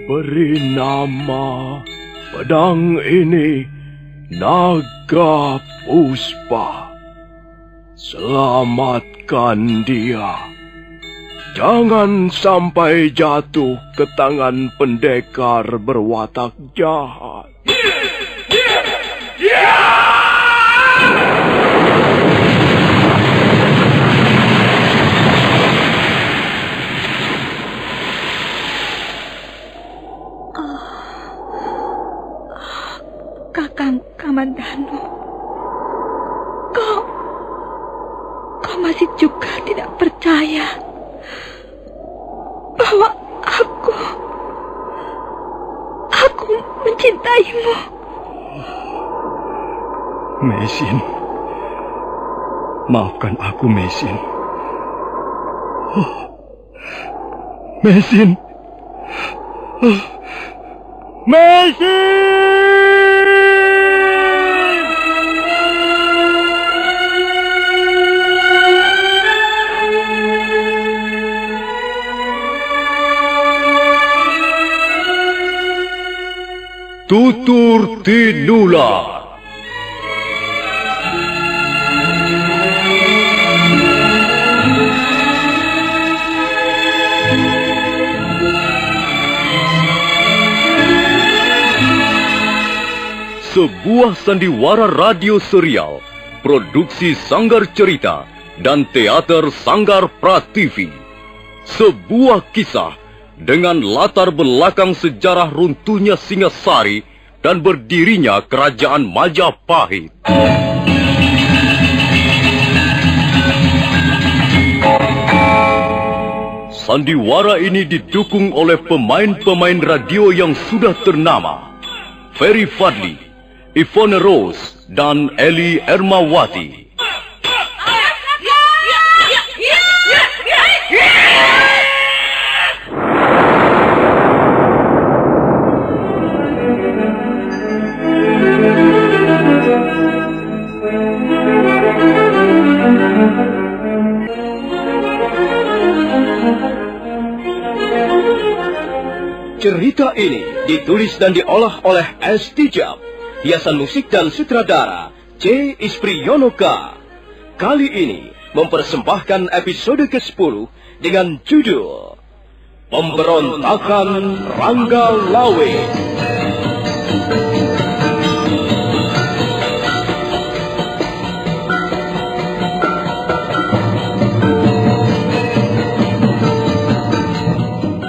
Beri nama pedang ini Naga Puspa. Selamatkan dia. Jangan sampai jatuh ke tangan pendekar berwatak jahat. Kakang Kamandanu, kau masih juga tidak percaya bahwa aku mencintaimu. Mesin, maafkan aku, Mesin. Mesin, Mesin! Tutur Tinular. Sebuah sandiwara radio serial, produksi Sanggar Cerita dan Teater Sanggar Prativi. Sebuah kisah dengan latar belakang sejarah runtuhnya Singasari dan berdirinya Kerajaan Majapahit. Sandiwara ini didukung oleh pemain-pemain radio yang sudah ternama. Ferry Fadli, Ivone Rose, dan Eli Ermawati. Cerita ini ditulis dan diolah oleh S. Tijab, hiasan musik dan sutradara C. Ispriyonoka. Kali ini mempersembahkan episode ke-10 dengan judul Pemberontakan Rangga Lawe.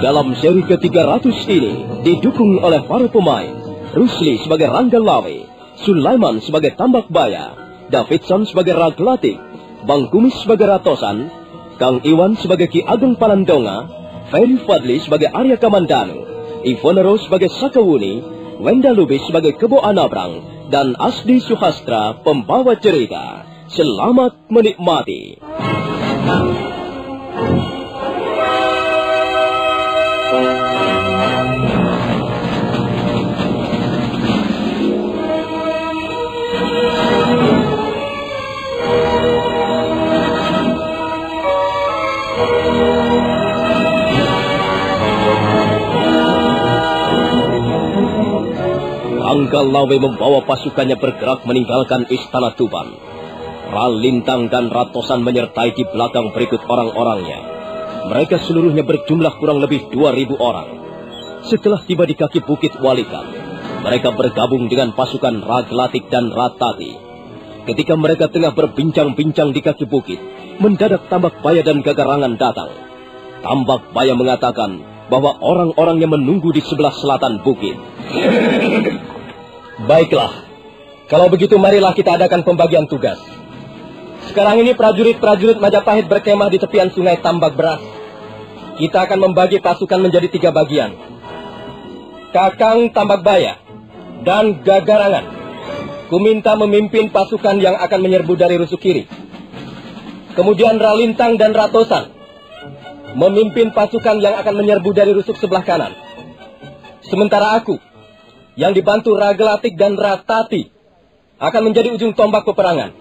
Dalam seri ke-300 ini didukung oleh para pemain Rusli sebagai Rangga Lawe, Sulaiman sebagai Tambak Baya, Davidson sebagai Raglatik, Bang Kumis sebagai Ratosan, Kang Iwan sebagai Ki Ageng Palandonga, Ferry Fadli sebagai Arya Kamandanu, Ivone Rose sebagai Sakawuni, Wenda Lubis sebagai Kebo Anabrang, dan Asdi Suhastra pembawa cerita. Selamat menikmati. Rangga Lawe membawa pasukannya bergerak meninggalkan Istana Tuban. Ralintang dan Ratosan menyertai di belakang berikut orang-orangnya. Mereka seluruhnya berjumlah kurang lebih 2.000 orang. Setelah tiba di kaki Bukit Walikan, mereka bergabung dengan pasukan Raglatik dan Ratati. Ketika mereka tengah berbincang-bincang di kaki bukit, mendadak Tambak Baya dan Gagarangan datang. Tambak Baya mengatakan bahwa orang-orangnya menunggu di sebelah selatan bukit. Baiklah, kalau begitu marilah kita adakan pembagian tugas. Sekarang ini prajurit-prajurit Majapahit berkemah di tepian sungai Tambak Beras. Kita akan membagi pasukan menjadi 3 bagian. Kakang Tambak Baya dan Gagarangan, kuminta memimpin pasukan yang akan menyerbu dari rusuk kiri. Kemudian Ralintang dan Ratosan memimpin pasukan yang akan menyerbu dari rusuk sebelah kanan. Sementara aku, yang dibantu Raglatik dan Ratati, akan menjadi ujung tombak peperangan.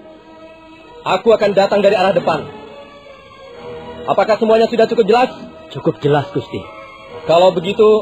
Aku akan datang dari arah depan. Apakah semuanya sudah cukup jelas? Cukup jelas, Gusti. Kalau begitu,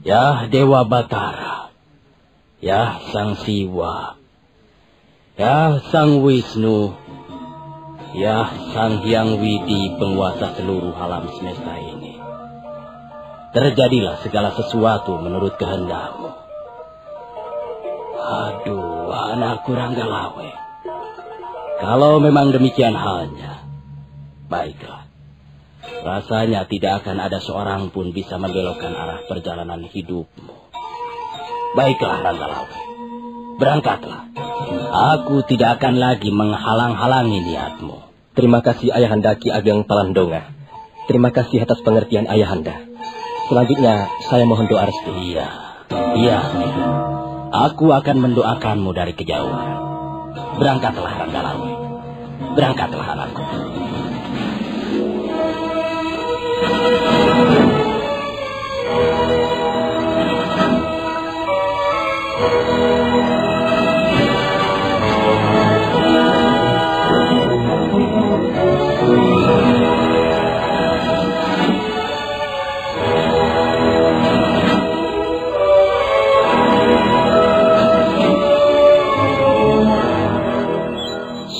Ya Dewa Batara, ya Sang Siwa, ya Sang Wisnu, ya Sang Hyang Widi, penguasa seluruh alam semesta ini. Terjadilah segala sesuatu menurut kehendak-Mu. Aduh, anakku Ranggalawe. Kalau memang demikian halnya, baiklah. Rasanya tidak akan ada seorang pun bisa membelokkan arah perjalanan hidupmu. Baiklah Ranggalawe, berangkatlah. Aku tidak akan lagi menghalang-halangi niatmu. Terima kasih Ayahanda Ki Ageng Palandonga. Terima kasih atas pengertian Ayahanda. Selanjutnya saya mohon doa restu. Iya. Aku akan mendoakanmu dari kejauhan. Berangkatlah Ranggalawe. Berangkatlah anakku.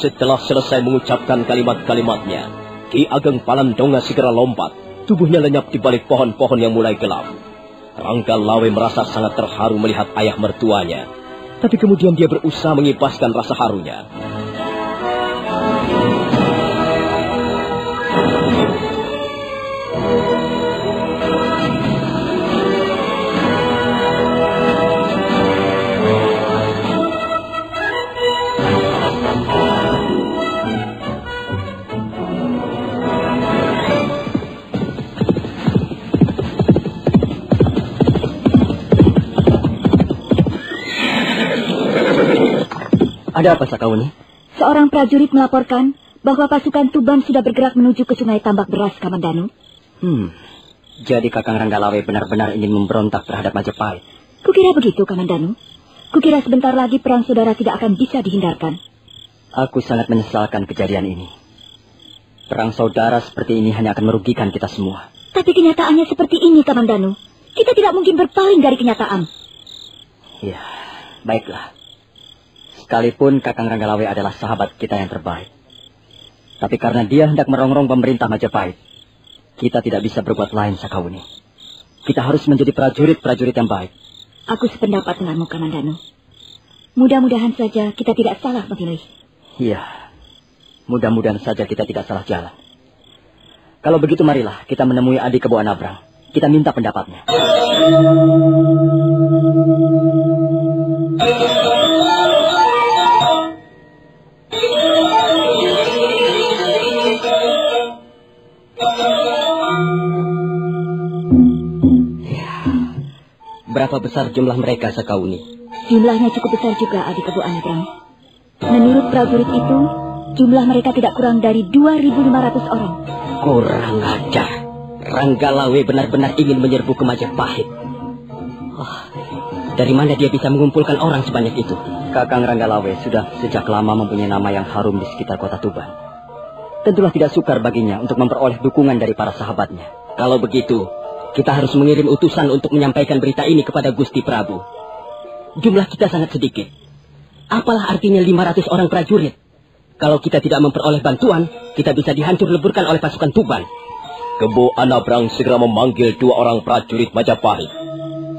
Setelah selesai mengucapkan kalimat-kalimatnya, Ki Ageng Palandonga segera lompat. Tubuhnya lenyap di balik pohon-pohon yang mulai gelap. Ranggalawe merasa sangat terharu melihat ayah mertuanya. Tapi kemudian dia berusaha mengipaskan rasa harunya. Ada apa, Sakauni? Seorang prajurit melaporkan bahwa pasukan Tuban sudah bergerak menuju ke Sungai Tambak Beras, Kamandanu. Jadi Kakang Ranggalawe benar-benar ingin memberontak terhadap Majapahit. Kukira begitu, Kamandanu. Kukira sebentar lagi perang saudara tidak akan bisa dihindarkan. Aku sangat menyesalkan kejadian ini. Perang saudara seperti ini hanya akan merugikan kita semua. Tapi kenyataannya seperti ini, Kamandanu. Kita tidak mungkin berpaling dari kenyataan. Ya, baiklah. Sekalipun Kakang Ranggalawe adalah sahabat kita yang terbaik. Tapi karena dia hendak merongrong pemerintah Majapahit, kita tidak bisa berbuat lain, Sakauni. Kita harus menjadi prajurit-prajurit yang baik. Aku sependapat denganmu, Kamandanu. Mudah-mudahan saja kita tidak salah memilih. Iya, mudah-mudahan saja kita tidak salah jalan. Kalau begitu marilah kita menemui Adik Kebo Anabrang. Kita minta pendapatnya. Berapa besar jumlah mereka, Sakauni? Jumlahnya cukup besar juga, Adik Kebo Anabrang. Menurut prajurit itu, jumlah mereka tidak kurang dari 2.500 orang. Kurang ajar. Ranggalawe benar-benar ingin menyerbu ke Majapahit. Dari mana dia bisa mengumpulkan orang sebanyak itu? Kakang Ranggalawe sudah sejak lama mempunyai nama yang harum di sekitar kota Tuban. Tentulah tidak sukar baginya untuk memperoleh dukungan dari para sahabatnya. Kalau begitu, kita harus mengirim utusan untuk menyampaikan berita ini kepada Gusti Prabu. Jumlah kita sangat sedikit. Apalah artinya 500 orang prajurit? Kalau kita tidak memperoleh bantuan, kita bisa dihancur leburkan oleh pasukan Tuban. Kebo Anabrang segera memanggil 2 orang prajurit Majapahit.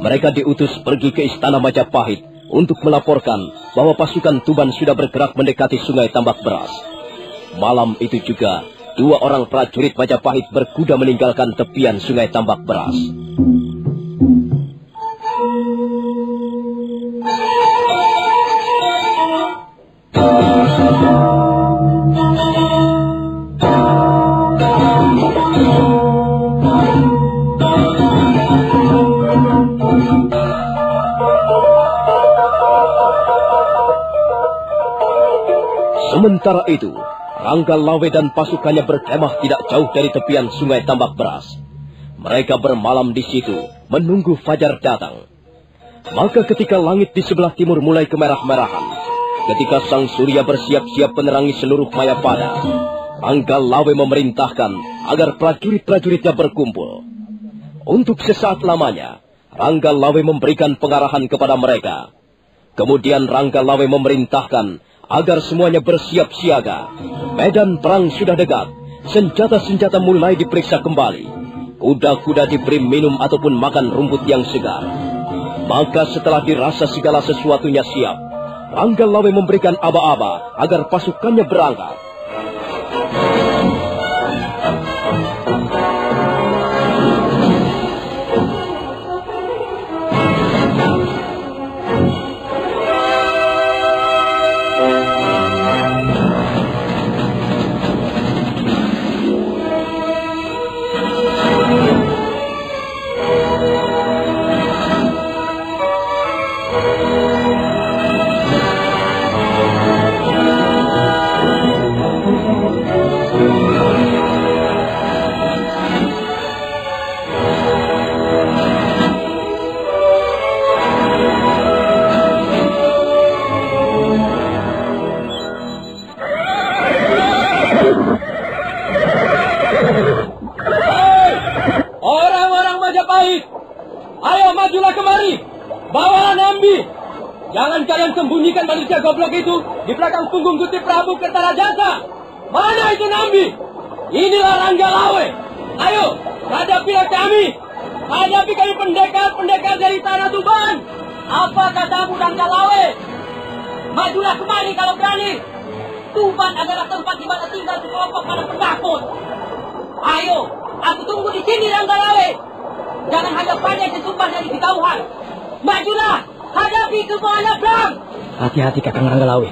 Mereka diutus pergi ke istana Majapahit untuk melaporkan bahwa pasukan Tuban sudah bergerak mendekati Sungai Tambak Beras. Malam itu juga, 2 orang prajurit Majapahit berkuda meninggalkan tepian Sungai Tambak Beras. Sementara itu, Ranggalawe dan pasukannya berkemah tidak jauh dari tepian Sungai Tambak Beras. Mereka bermalam di situ, menunggu fajar datang. Maka ketika langit di sebelah timur mulai kemerah-merahan, ketika sang surya bersiap-siap menerangi seluruh Mayapada, Ranggalawe memerintahkan agar prajurit-prajuritnya berkumpul. Untuk sesaat lamanya, Ranggalawe memberikan pengarahan kepada mereka. Kemudian Ranggalawe memerintahkan agar semuanya bersiap siaga. Medan perang sudah dekat. Senjata-senjata mulai diperiksa kembali. Kuda-kuda diberi minum ataupun makan rumput yang segar. Maka setelah dirasa segala sesuatunya siap, Ranggalawe memberikan aba-aba agar pasukannya berangkat. Majulah kemari, bawalah Nambi. Jangan kalian sembunyikan manusia goblok itu di belakang punggung Gusti Prabu Kertarajasa. Mana itu Nambi? Inilah Ranggalawe. Ayo, hadapilah kami. Hadapi kami pendekar-pendekar dari Tanah Tuban. Apa katamu Ranggalawe? Majulah kemari kalau berani. Tuban adalah tempat di mana tinggal sekelompok para penakut. Ayo, aku tunggu di sini Ranggalawe. Jangan hanya pandai sesumpah dari kejauhan. Majulah, hadapi Kebo Anabrang. Hati-hati Kakang Ranggalawe.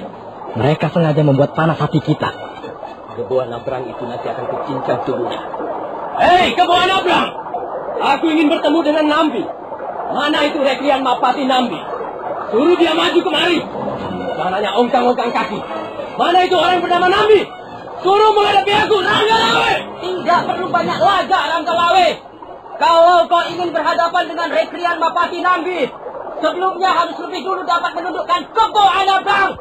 Mereka sengaja membuat panas hati kita. Kebo Anabrang itu nanti akan kucincang tubuhnya. Hei, Kebo Anabrang! Aku ingin bertemu dengan Nambi. Mana itu Reklian Mapati Nambi? Suruh dia maju kemari. Jangan hanya ongkang-ongkang kaki. Mana itu orang bernama Nambi? Suruh menghadapi aku, Ranggalawe! Tidak perlu banyak laga, Ranggalawe. Kalau kau ingin berhadapan dengan Reklian Mapati Nambi, sebelumnya harus lebih dulu dapat menundukkan Kebo Anabrang.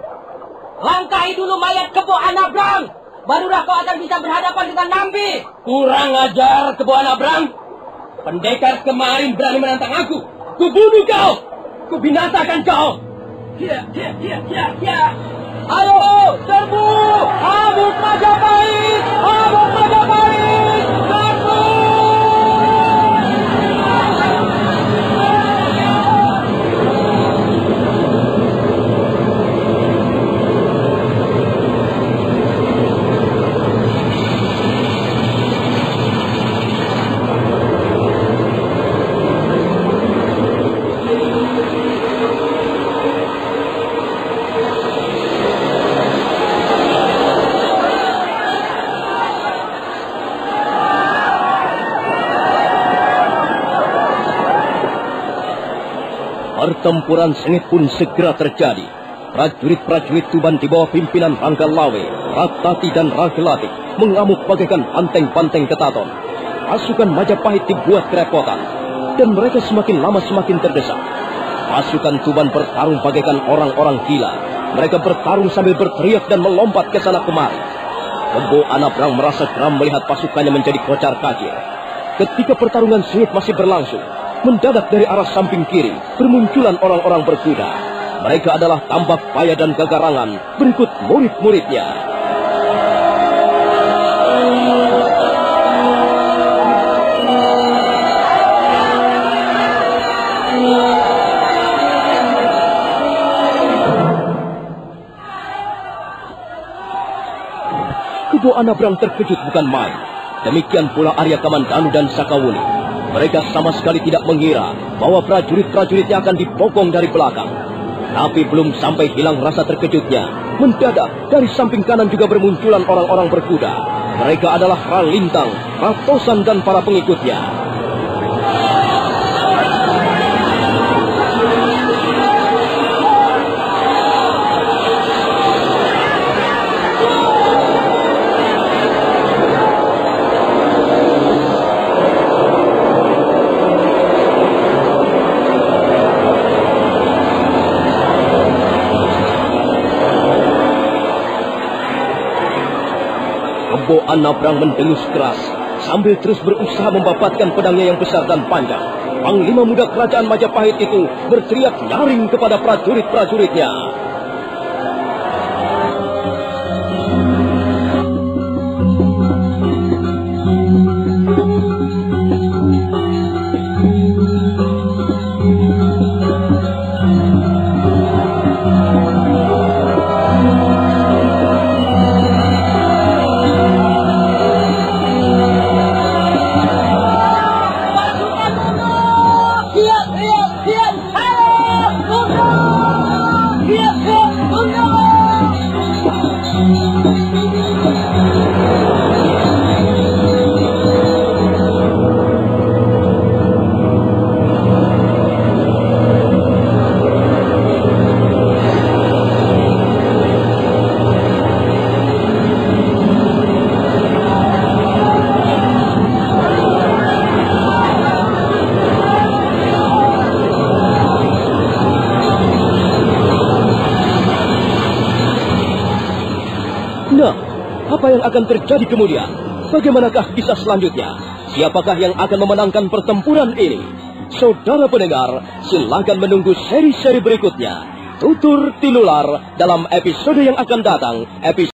Langkahi dulu mayat Kebo Anabrang, barulah kau akan bisa berhadapan dengan Nambi. Kurang ajar Kebo Anabrang. Pendekar kemarin berani menantang aku. Kubunuh kau. Kubinasakan kau. Ayo, serbu! Amuk Majapahit! Amuk Majapahit! Serbu! Pertempuran sengit pun segera terjadi. Prajurit-prajurit Tuban di bawah pimpinan Ranggalawe, Ratati dan Ragelati mengamuk bagaikan banteng-banteng ketaton. Pasukan Majapahit dibuat kerepotan, dan mereka semakin lama semakin terdesak. Pasukan Tuban bertarung bagaikan orang-orang gila. Mereka bertarung sambil berteriak dan melompat ke sana kemari. Kebo Anabrang merasa geram melihat pasukannya menjadi kocar-kacir. Ketika pertarungan sengit masih berlangsung, mendadak dari arah samping kiri bermunculan orang-orang berkuda. Mereka adalah Tambak Paya dan Gagarangan berikut murid-muridnya. Kebo Anabrang terkejut bukan main. Demikian pula Arya Kamandanu dan Sakawuni. Mereka sama sekali tidak mengira bahwa prajurit-prajuritnya akan dipokong dari belakang. Tapi belum sampai hilang rasa terkejutnya, mendadak dari samping kanan juga bermunculan orang-orang berkuda. Mereka adalah Ralintang, Ratosan dan para pengikutnya. Kebo Anabrang mendengus keras sambil terus berusaha membapatkan pedangnya yang besar dan panjang. Panglima muda kerajaan Majapahit itu berteriak nyaring kepada prajurit-prajuritnya. Nah, apa yang akan terjadi kemudian? Bagaimanakah kisah selanjutnya? Siapakah yang akan memenangkan pertempuran ini? Saudara pendengar, silakan menunggu seri-seri berikutnya. Tutur Tinular dalam episode yang akan datang.